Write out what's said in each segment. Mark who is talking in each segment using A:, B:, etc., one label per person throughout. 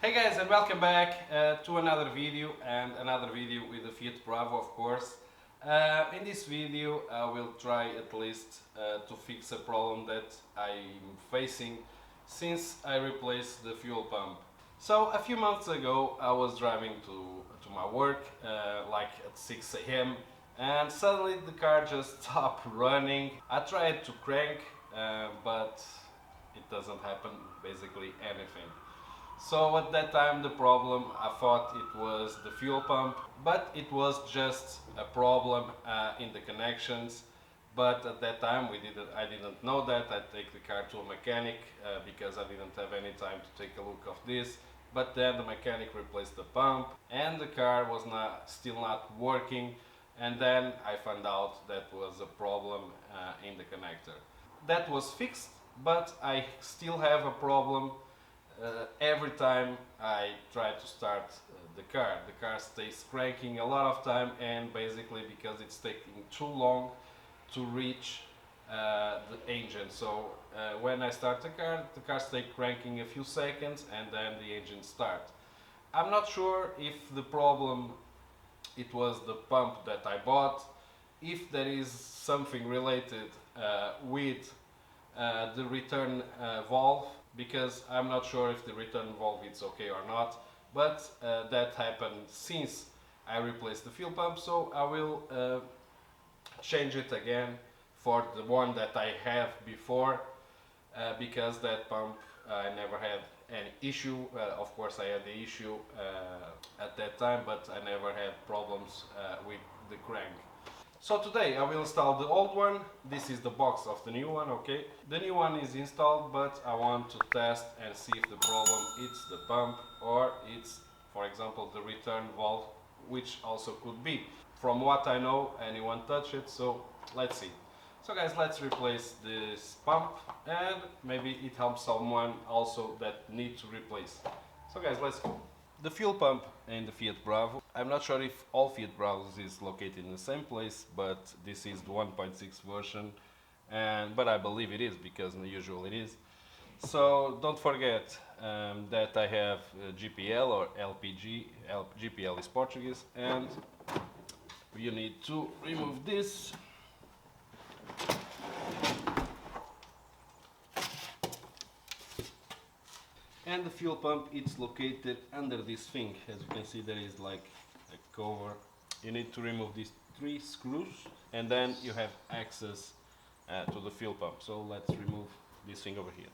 A: Hey guys, and welcome back to another video with the Fiat Bravo, of course. In this video I will try at least to fix a problem that I'm facing since I replaced the fuel pump. So a few months ago I was driving to my work like at 6 a.m. and suddenly the car just stopped running. I tried to crank but it doesn't happen basically anything. So at that time the problem, I thought it was the fuel pump, but it was just a problem in the connections. But at that time I didn't know that. I take the car to a mechanic because I didn't have any time to take a look of this. But then the mechanic replaced the pump and the car was still not working. And then I found out that was a problem in the connector. That was fixed, but I still have a problem every time I try to start the car stays cranking a lot of time, and basically because it's taking too long to reach the engine. So when I start the car stays cranking a few seconds and then the engine starts. I'm not sure if the problem it was the pump that I bought, if there is something related with the return valve, because I'm not sure if the return valve is okay or not, but that happened since I replaced the fuel pump, so I will change it again for the one that I have before, because that pump I never had any issue. Of course I had the issue at that time, but I never had problems with the crank. So today I will install the old one. This is the box of the new one, okay? The new one is installed, but I want to test and see if the problem is the pump or it's, for example, the return valve, which also could be. From what I know, anyone touch it, so let's see. So guys, let's replace this pump and maybe it helps someone also that need to replace. So guys, let's go. The fuel pump in the Fiat Bravo. I'm not sure if all Fiat Bravos is located in the same place, but this is the 1.6 version, but I believe it is because usually it is. So don't forget that I have GPL or LPG. GPL is Portuguese, and you need to remove this. And the fuel pump, it's located under this thing. As you can see, there is like a cover. You need to remove these 3 screws and then you have access to the fuel pump. So let's remove this thing over here.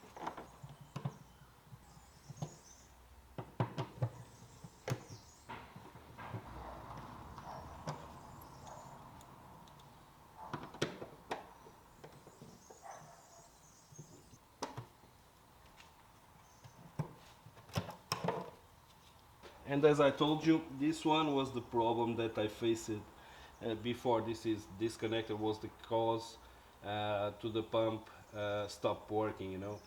A: And as I told you, this one was the problem that I faced before. This connector was the cause to the pump stop working, you know.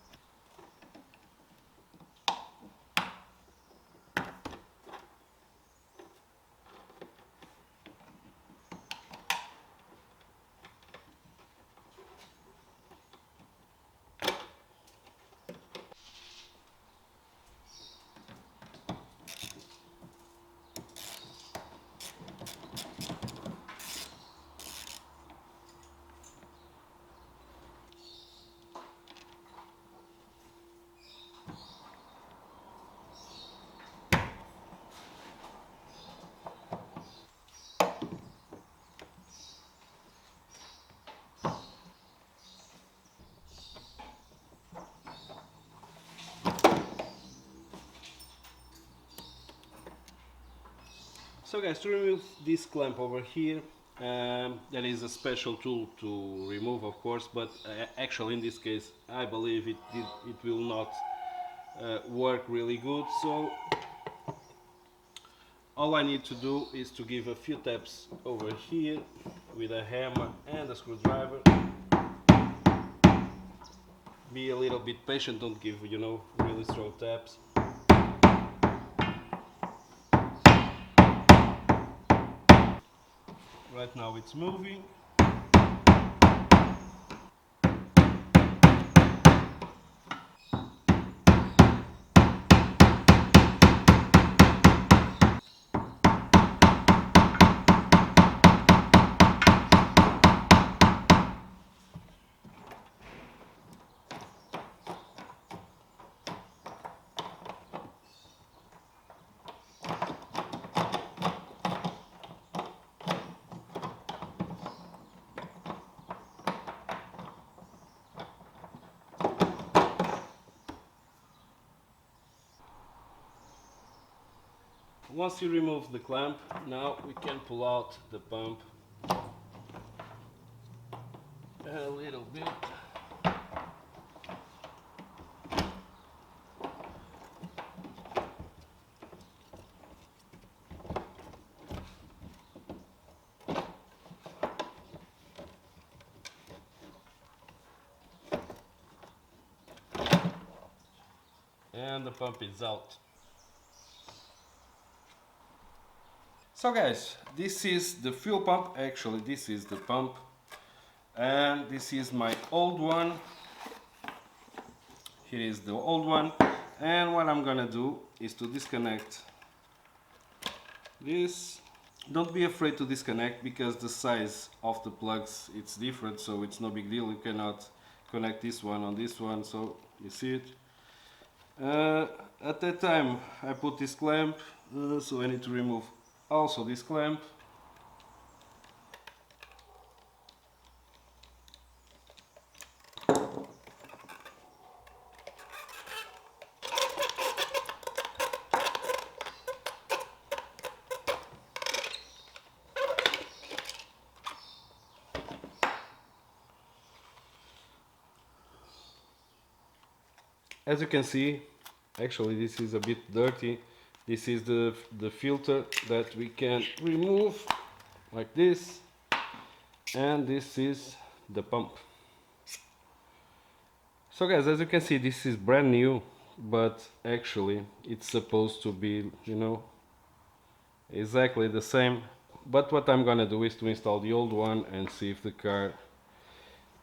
A: So guys, to remove this clamp over here, there is a special tool to remove, of course, but actually in this case I believe it will not work really good. So all I need to do is to give a few taps over here with a hammer and a screwdriver. Be a little bit patient, don't give, you know, really strong taps. Right now it's moving. once you remove the clamp, now we can pull out the pump a little bit. And the pump is out. So guys, this is the fuel pump. Actually, this is the pump, and this is my old one. Here is the old one, and what I'm gonna do is to disconnect this. Don't be afraid to disconnect, because the size of the plugs, it's different, so it's no big deal. You cannot connect this one on this one, so you see it. At that time I put this clamp, so I need to remove also this clamp. As you can see, actually this is a bit dirty. This is the filter that we can remove like this, and this is the pump. So guys, as you can see, this is brand new, but actually it's supposed to be, you know, exactly the same. But what I'm gonna do is to install the old one and see if the car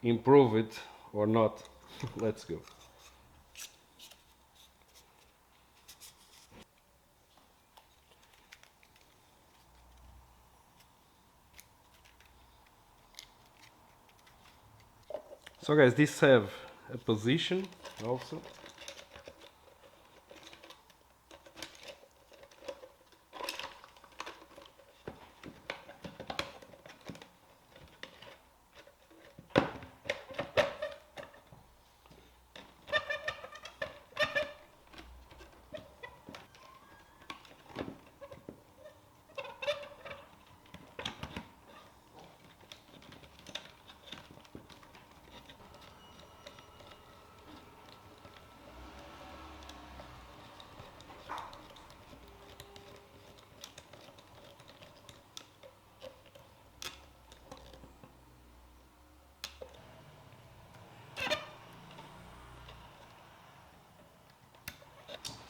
A: improve it or not. Let's go. So guys, this have a position also.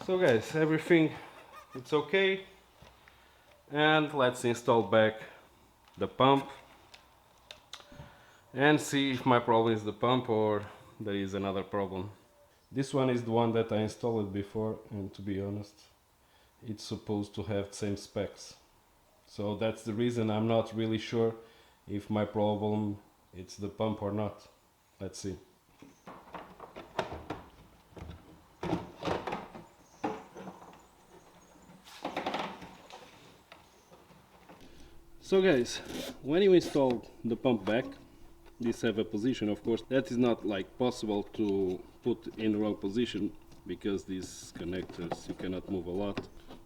A: So guys, everything it's okay, and let's install back the pump and see if my problem is the pump or there is another problem. This one is the one that I installed before, and to be honest, it's supposed to have the same specs. So that's the reason I'm not really sure if my problem it's the pump or not. Let's see. So guys, when you install the pump back, this have a position, of course, that is not like possible to put in the wrong position, because these connectors you cannot move a lot.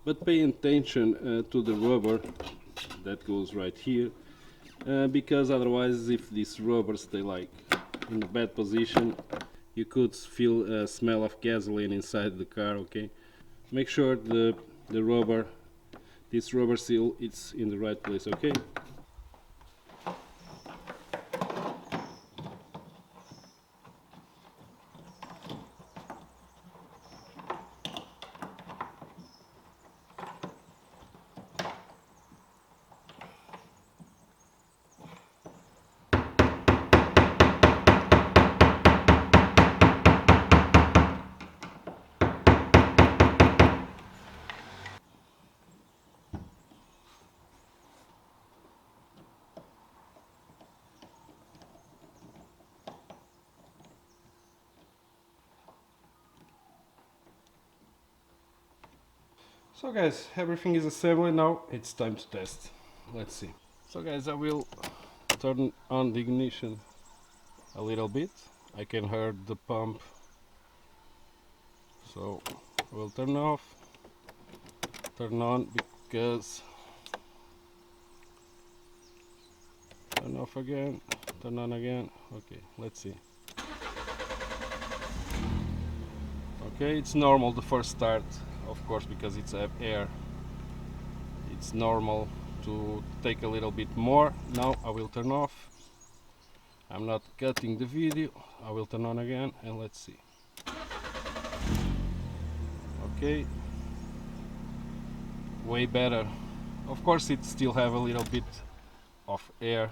A: But pay attention to the rubber that goes right here, because otherwise if this rubber stay like in a bad position, you could feel a smell of gasoline inside the car. Okay, make sure the rubber, this rubber seal, it's in the right place. Okay. So guys, everything is assembled now, it's time to test. Let's see. So guys, I will turn on the ignition a little bit. I can hear the pump. So I will turn off, turn on. because turn off again, turn on again. Okay, let's see. Okay, it's normal the first start, of course, because it's air. It's normal to take a little bit more. Now I will turn off. I'm not cutting the video. I will turn on again and let's see. Okay, way better. Of course it still have a little bit of air.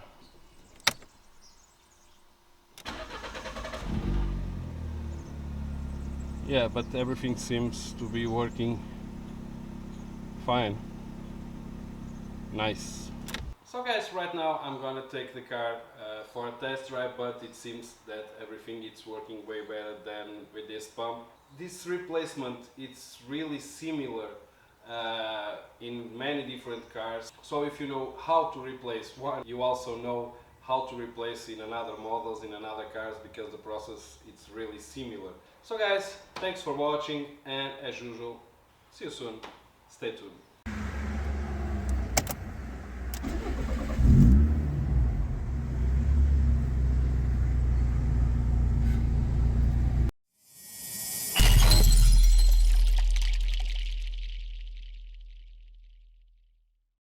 A: Yeah, but everything seems to be working fine. Nice. So guys, right now I'm gonna take the car for a test drive, but it seems that everything is working way better than with this pump. This replacement, it's really similar in many different cars. So if you know how to replace one, you also know how to replace in another models, in another cars, because the process it's really similar. So guys, thanks for watching, and as usual, see you soon. Stay tuned.